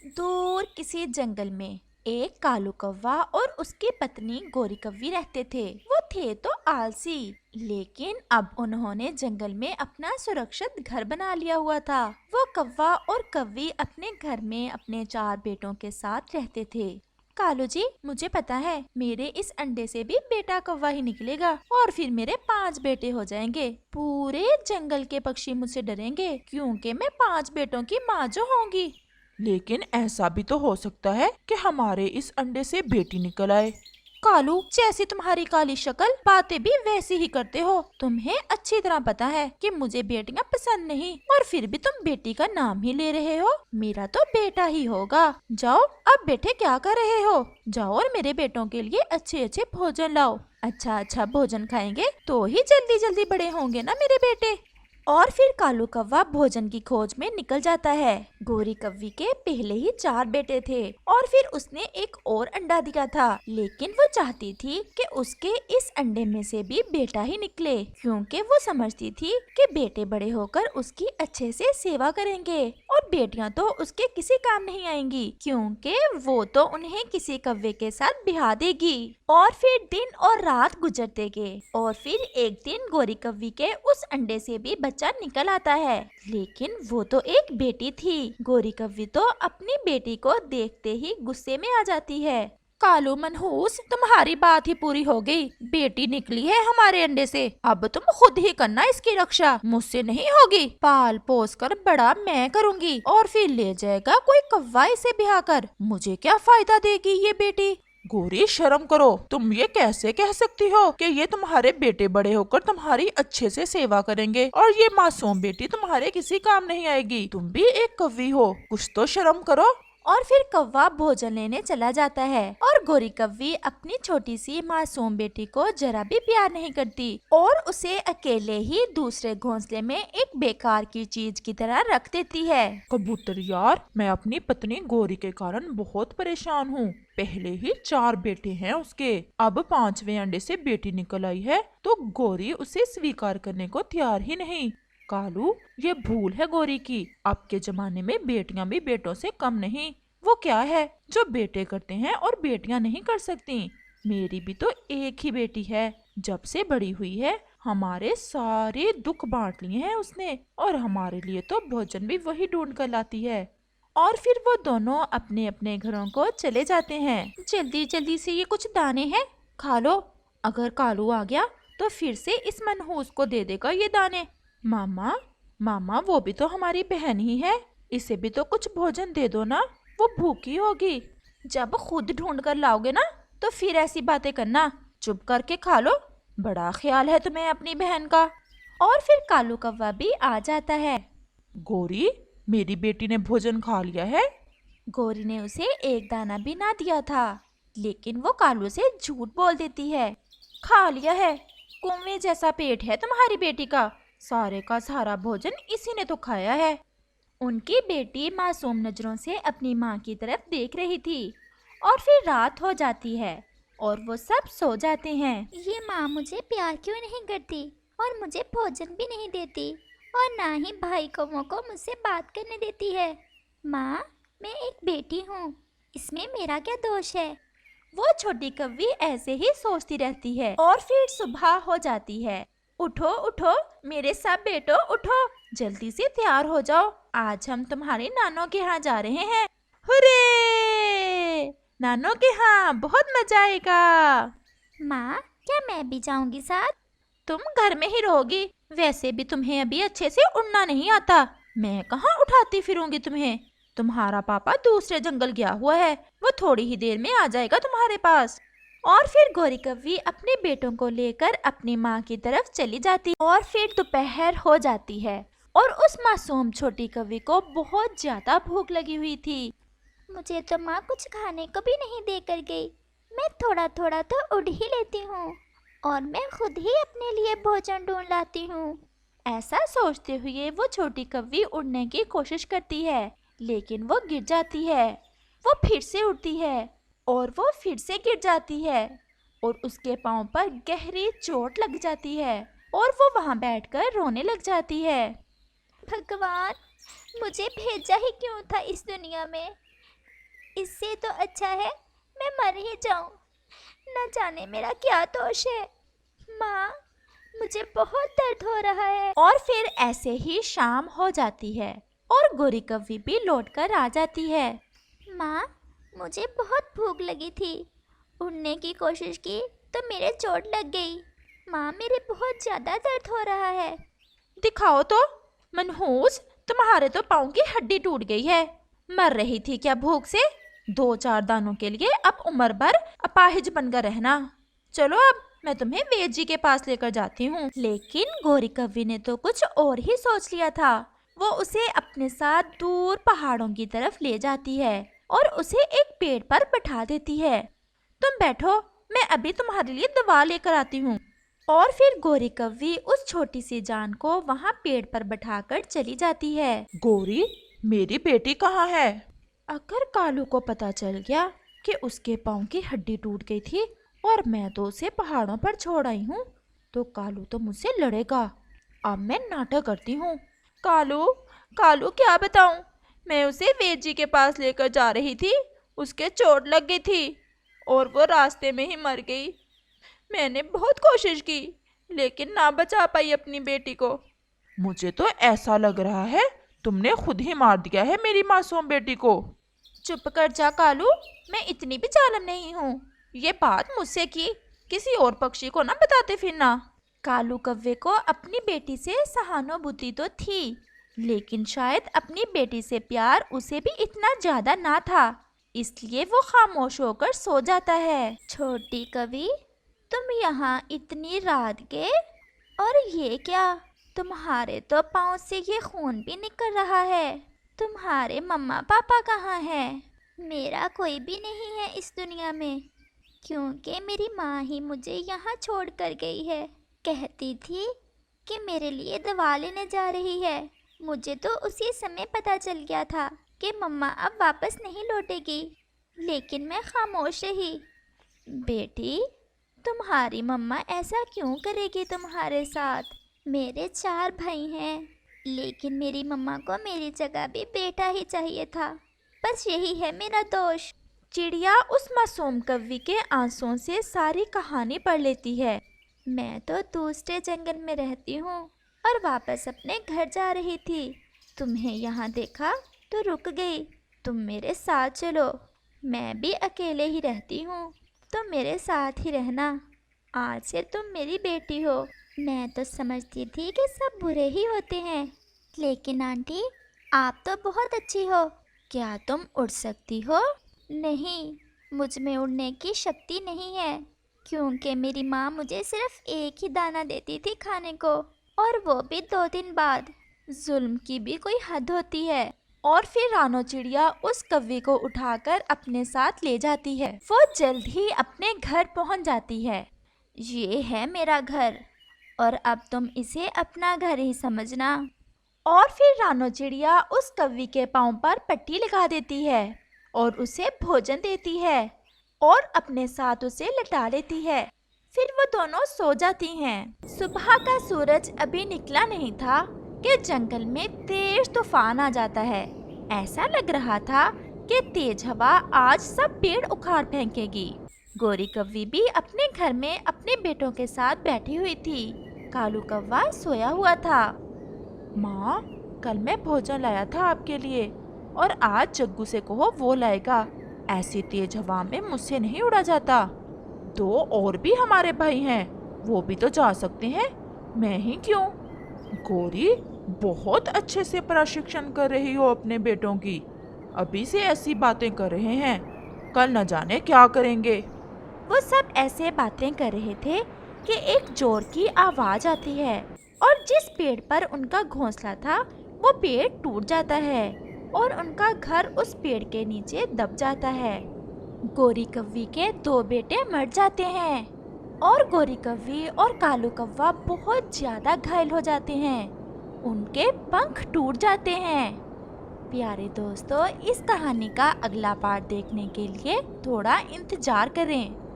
दूर किसी जंगल में एक कालू कौवा और उसकी पत्नी गोरी कौवी रहते थे। वो थे तो आलसी, लेकिन अब उन्होंने जंगल में अपना सुरक्षित घर बना लिया हुआ था। वो कौवा और कौवी अपने घर में अपने 4 बेटों के साथ रहते थे। कालू जी, मुझे पता है मेरे इस अंडे से भी बेटा कौवा ही निकलेगा और फिर मेरे 5 बेटे हो जाएंगे। पूरे जंगल के पक्षी मुझसे डरेंगे क्योंकि मैं 5 बेटों की माँ जो होंगी। लेकिन ऐसा भी तो हो सकता है कि हमारे इस अंडे से बेटी निकल आए। कालू, जैसी तुम्हारी काली शक्ल, बातें भी वैसी ही करते हो। तुम्हें अच्छी तरह पता है कि मुझे बेटियां पसंद नहीं, और फिर भी तुम बेटी का नाम ही ले रहे हो। मेरा तो बेटा ही होगा। जाओ, अब बेटे क्या कर रहे हो? जाओ और मेरे बेटों के लिए अच्छे अच्छे भोजन लाओ। अच्छा अच्छा भोजन खाएंगे तो ही जल्दी जल्दी बड़े होंगे ना मेरे बेटे। और फिर कालू कौवा भोजन की खोज में निकल जाता है। गोरी कौवी के पहले ही 4 बेटे थे और फिर उसने एक और अंडा दिया था, लेकिन वो चाहती थी कि उसके इस अंडे में से भी बेटा ही निकले, क्योंकि वो समझती थी कि बेटे बड़े होकर उसकी अच्छे से सेवा करेंगे और बेटियां तो उसके किसी काम नहीं आएंगी, क्योंकि वो तो उन्हें किसी कौवे के साथ ब्याह देगी। और फिर दिन और रात गुजरते गए और फिर एक दिन गोरी कौवी के उस अंडे से भी बच्चा निकल आता है, लेकिन वो तो एक बेटी थी। गोरी कौवी तो अपनी बेटी को देखते ही गुस्से में आ जाती है। कालू मनहूस, तुम्हारी बात ही पूरी हो गई। बेटी निकली है हमारे अंडे से, अब तुम खुद ही करना इसकी रक्षा, मुझसे नहीं होगी। पाल पोस कर बड़ा मैं करूंगी और फिर ले जाएगा कोई कौवा इसे ब्याह कर। मुझे क्या फायदा देगी ये बेटी? गोरी, शर्म करो। तुम ये कैसे कह सकती हो कि ये तुम्हारे बेटे बड़े होकर तुम्हारी अच्छे से सेवा करेंगे और ये मासूम बेटी तुम्हारे किसी काम नहीं आएगी? तुम भी एक कवि हो, कुछ तो शर्म करो। और फिर कौवा भोजन लेने चला जाता है और गोरी कौवी अपनी छोटी सी मासूम बेटी को जरा भी प्यार नहीं करती और उसे अकेले ही दूसरे घोंसले में एक बेकार की चीज की तरह रख देती है। कबूतर यार, मैं अपनी पत्नी गोरी के कारण बहुत परेशान हूँ। पहले ही 4 बेटे हैं उसके, अब 5वें अंडे से बेटी निकल आई है तो गोरी उसे स्वीकार करने को तैयार ही नहीं। कालू, ये भूल है गोरी की। अब के जमाने में बेटियां भी बेटों से कम नहीं। वो क्या है जो बेटे करते हैं और बेटियां नहीं कर सकती? मेरी भी तो एक ही बेटी है। जब से बड़ी हुई है हमारे सारे दुख बांट लिए हैं उसने, और हमारे लिए तो भोजन भी वही ढूंढ कर लाती है। और फिर वो दोनों अपने अपने घरों को चले जाते हैं। जल्दी जल्दी से ये कुछ दाने हैं, खा लो। अगर कालू आ गया तो फिर से इस मनहूस को दे देगा ये दाने। मामा, मामा, वो भी तो हमारी बहन ही है, इसे भी तो कुछ भोजन दे दो ना, वो भूखी होगी। जब खुद ढूंढ कर लाओगे ना तो फिर ऐसी बातें करना, चुप करके खा लो। बड़ा ख्याल है तुम्हें अपनी बहन का। और फिर कालू कौवा भी आ जाता है। गोरी, मेरी बेटी ने भोजन खा लिया है। गोरी ने उसे एक दाना भी ना दिया था, लेकिन वो कालू से झूठ बोल देती है। खा लिया है? कुएं जैसा पेट है तुम्हारी बेटी का, सारे का सारा भोजन इसी ने तो खाया है। उनकी बेटी मासूम नजरों से अपनी माँ की तरफ देख रही थी। और फिर रात हो जाती है और वो सब सो जाते हैं। ये माँ मुझे प्यार क्यों नहीं करती और मुझे भोजन भी नहीं देती और ना ही भाई कौवों को मुझसे बात करने देती है। माँ, मैं एक बेटी हूँ, इसमें मेरा क्या दोष है? वो छोटी कौवी ऐसे ही सोचती रहती है और फिर सुबह हो जाती है। उठो उठो मेरे सब बेटो, उठो, जल्दी से तैयार हो जाओ, आज हम तुम्हारे नानों के यहाँ जा रहे हैं। हुर्रे! नानों के यहाँ बहुत मजा आएगा। माँ, क्या मैं भी जाऊंगी साथ? तुम घर में ही रहोगी, वैसे भी तुम्हें अभी अच्छे से उड़ना नहीं आता। मैं कहाँ उठाती फिरूंगी तुम्हें? तुम्हारा पापा दूसरे जंगल गया हुआ है, वो थोड़ी ही देर में आ जाएगा तुम्हारे पास। और फिर गोरी कौवी अपने बेटों को लेकर अपनी माँ की तरफ चली जाती और फिर दोपहर हो जाती है और उस मासूम छोटी कौवी को बहुत ज्यादा भूख लगी हुई थी। मुझे तो माँ कुछ खाने को भी नहीं दे कर गई। मैं थोड़ा थोड़ा तो उड़ ही लेती हूँ और मैं खुद ही अपने लिए भोजन ढूंढ लाती हूँ। ऐसा सोचते हुए वो छोटी कौवी उड़ने की कोशिश करती है, लेकिन वो गिर जाती है। वो फिर से उड़ती है और वो फिर से गिर जाती है और उसके पाँव पर गहरी चोट लग जाती है और वो वहाँ बैठकर रोने लग जाती है। भगवान, मुझे भेजा ही क्यों था इस दुनिया में? इससे तो अच्छा है मैं मर ही जाऊं। न जाने मेरा क्या दोष है। माँ, मुझे बहुत दर्द हो रहा है। और फिर ऐसे ही शाम हो जाती है और गोरी कव्वी भी लौटकर आ जाती है। माँ, मुझे बहुत भूख लगी थी। उड़ने की कोशिश की तो मेरे चोट लग गई। माँ, मेरे बहुत ज़्यादा दर्द हो रहा है। दिखाओ तो। मनहूस, तुम्हारे तो पाँव की हड्डी टूट गई है। मर रही थी क्या भूख से? 2-4 दानों के लिए अब उम्र भर अपाहिज बनकर रहना। चलो अब मैं तुम्हें वेद जी के पास लेकर जाती हूँ। लेकिन गोरी कव्वी ने तो कुछ और ही सोच लिया था। वो उसे अपने साथ दूर पहाड़ों की तरफ ले जाती है और उसे एक पेड़ पर बैठा देती है। तुम बैठो, मैं अभी तुम्हारे लिए दवा लेकर आती हूँ। और फिर गोरी कव्वी उस छोटी सी जान को वहाँ पेड़ पर बैठाकर चली जाती है। गोरी, मेरी बेटी कहाँ है? अगर कालू को पता चल गया कि उसके पाँव की हड्डी टूट गई थी और मैं तो उसे पहाड़ों पर छोड़ आई हूँ, तो कालू तो मुझसे लड़ेगा। अब मैं नाटक करती हूँ। कालू, कालू क्या बताऊँ, मैं उसे वेद जी के पास लेकर जा रही थी, उसके चोट लग गई थी और वो रास्ते में ही मर गई। मैंने बहुत कोशिश की लेकिन ना बचा पाई अपनी बेटी को। मुझे तो ऐसा लग रहा है तुमने खुद ही मार दिया है मेरी मासूम बेटी को। चुप कर जा कालू, मैं इतनी भी जालिम नहीं हूँ। ये बात मुझसे की, किसी और पक्षी को ना बताते फिरना। कालू कव्वे को अपनी बेटी से सहानुभूति तो थी, लेकिन शायद अपनी बेटी से प्यार उसे भी इतना ज्यादा ना था, इसलिए वो खामोश होकर सो जाता है। छोटी कवि, तुम यहाँ इतनी रात के, और ये क्या? तुम्हारे तो पाँव से ये खून भी निकल रहा है। तुम्हारे मम्मा पापा कहाँ हैं? मेरा कोई भी नहीं है इस दुनिया में, क्योंकि मेरी माँ ही मुझे यहाँ छोड़ कर गई है। कहती थी कि मेरे लिए दवा लेने जा रही है। मुझे तो उसी समय पता चल गया था कि मम्मा अब वापस नहीं लौटेगी, लेकिन मैं खामोश रही। बेटी, तुम्हारी मम्मा ऐसा क्यों करेगी तुम्हारे साथ? मेरे 4 भाई हैं, लेकिन मेरी मम्मा को मेरी जगह भी बेटा ही चाहिए था। बस यही है मेरा दोष। चिड़िया उस मासूम कव्वी के आंसुओं से सारी कहानी पढ़ लेती है। मैं तो दूसरे जंगल में रहती हूँ और वापस अपने घर जा रही थी। तुम्हें यहाँ देखा तो रुक गई। तुम मेरे साथ चलो, मैं भी अकेले ही रहती हूँ, तो मेरे साथ ही रहना। आज से तुम मेरी बेटी हो। मैं तो समझती थी कि सब बुरे ही होते हैं, लेकिन आंटी, आप तो बहुत अच्छी हो। क्या तुम उड़ सकती हो? नहीं, मुझ में उड़ने की शक्ति नहीं है, क्योंकि मेरी माँ मुझे सिर्फ एक ही दाना देती थी खाने को, और वो भी 2 दिन बाद। जुल्म की भी कोई हद होती है। और फिर रानो चिड़िया उस कव्वे को उठाकर अपने साथ ले जाती है। वो जल्द ही अपने घर पहुंच जाती है। ये है मेरा घर, और अब तुम इसे अपना घर ही समझना। और फिर रानो चिड़िया उस कव्वे के पाँव पर पट्टी लगा देती है और उसे भोजन देती है और अपने साथ उसे लिटा लेती है। फिर वो दोनों सो जाती हैं। सुबह का सूरज अभी निकला नहीं था कि जंगल में तेज तूफान आ जाता है। ऐसा लग रहा था कि तेज हवा आज सब पेड़ उखाड़ फेंकेगी। गोरी कव्वी भी अपने घर में अपने बेटों के साथ बैठी हुई थी। कालू कव्वा सोया हुआ था। माँ, कल मैं भोजन लाया था आपके लिए और आज जग्गू से कहो वो लाएगा। ऐसी तेज हवा में मुझसे नहीं उड़ा जाता। 2 और भी हमारे भाई हैं, वो भी तो जा सकते हैं, मैं ही क्यों? गोरी, बहुत अच्छे से प्रशिक्षण कर रही हो अपने बेटों की। अभी से ऐसी बातें कर रहे हैं, कल न जाने क्या करेंगे। वो सब ऐसे बातें कर रहे थे कि एक जोर की आवाज आती है और जिस पेड़ पर उनका घोंसला था वो पेड़ टूट जाता है और उनका घर उस पेड़ के नीचे दब जाता है। गोरी कव्वी के 2 बेटे मर जाते हैं और गोरी कव्वी और कालू कव्वा बहुत ज्यादा घायल हो जाते हैं। उनके पंख टूट जाते हैं। प्यारे दोस्तों, इस कहानी का अगला पार्ट देखने के लिए थोड़ा इंतजार करें।